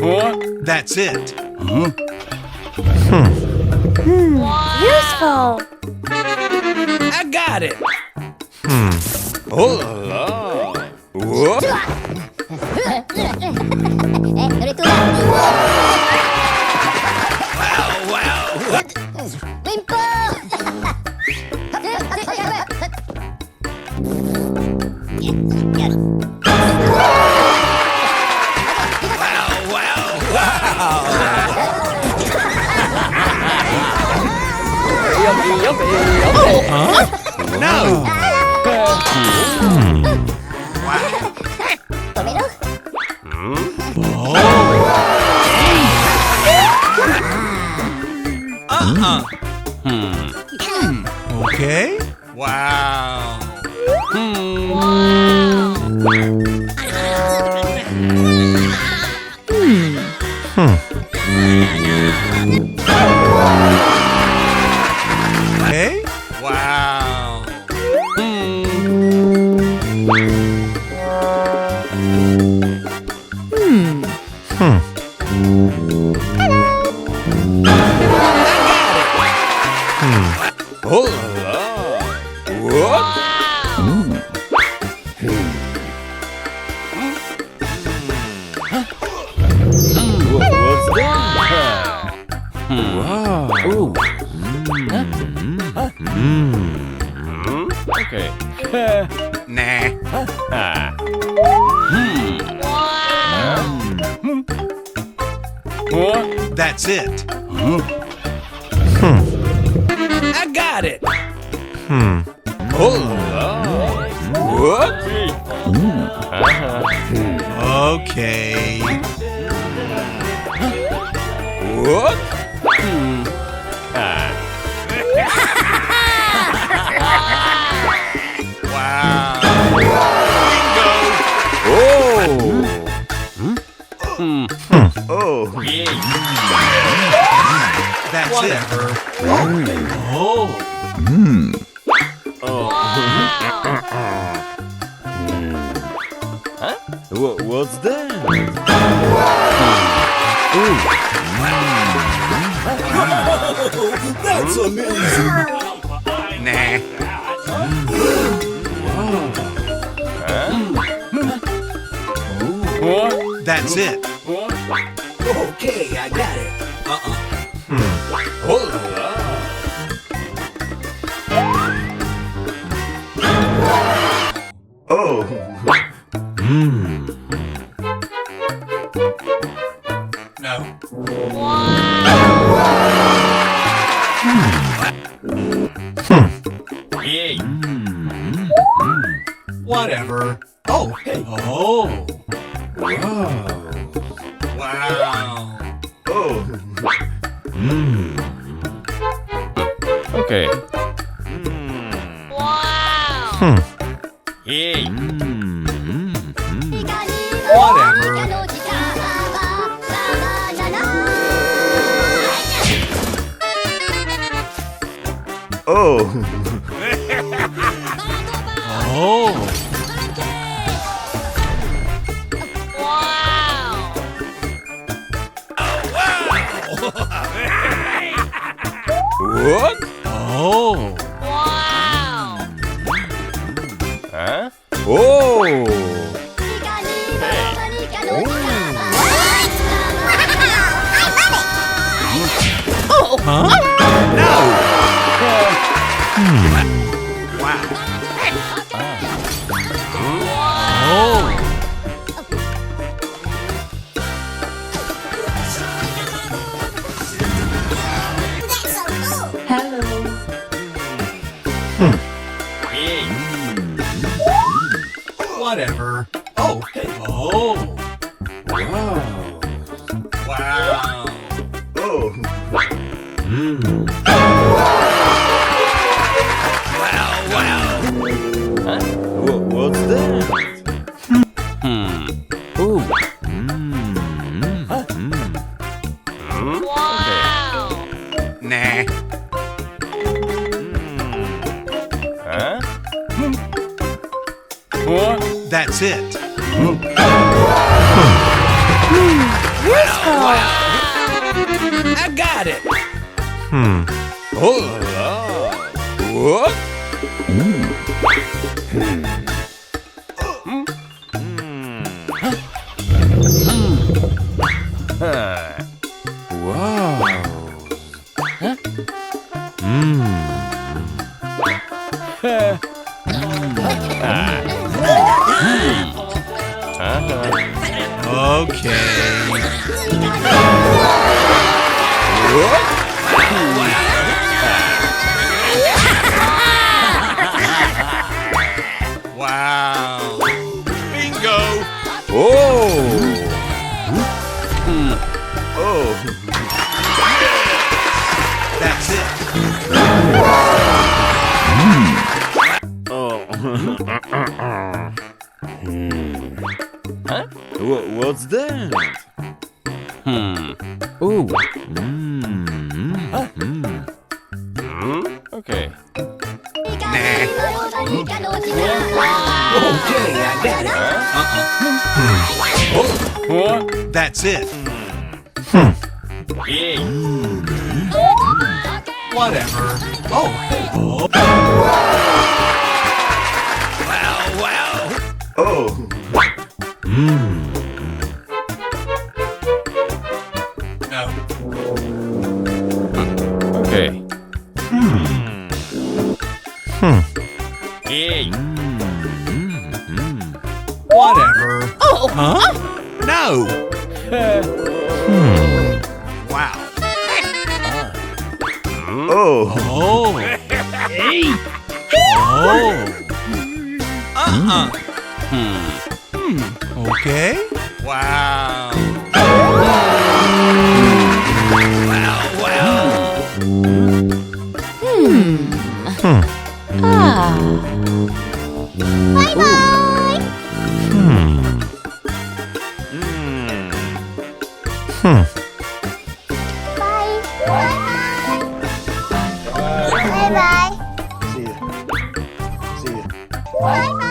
That's it. Useful. I got it. Oh la la. What? No. Okay. Wow. Okay. Wow. Oh la la. What? What's that? Wow. Ooh. Okay. Nah. What? That's it. I got it. Oh la la. What? Okay. What? Wow. Oh. That's Whatever. What's that? That's amazing. it. Nah. What? That's it. Okay, I got it. Oh la la. Oh. No. Whatever. Oh, hey. Oh. Wow. Oh. Okay. Hey. Whatever. Oh. What? Oh. Huh? Oh. Huh? No. Wow. Oh. Whatever. Oh, hey. Oh. Wow. Wow. Oh. Wow. Huh? What's that? Ooh. Nah. Huh? What? That's it. Useful. I got it. Oh la la. What? Wow. Wow. Bingo. Oh. Oh. That's it. Oh. Huh? What's that? Ooh. Okay. Nah. Okay, I got it. What? That's it. Yeah. Whatever. Oh. Well. Oh. No. Okay. Yeah. Whatever. Huh? No. Wow. Oh. Oh. Oh. Okay. Wow. Bye bye. See ya. See ya. Bye bye.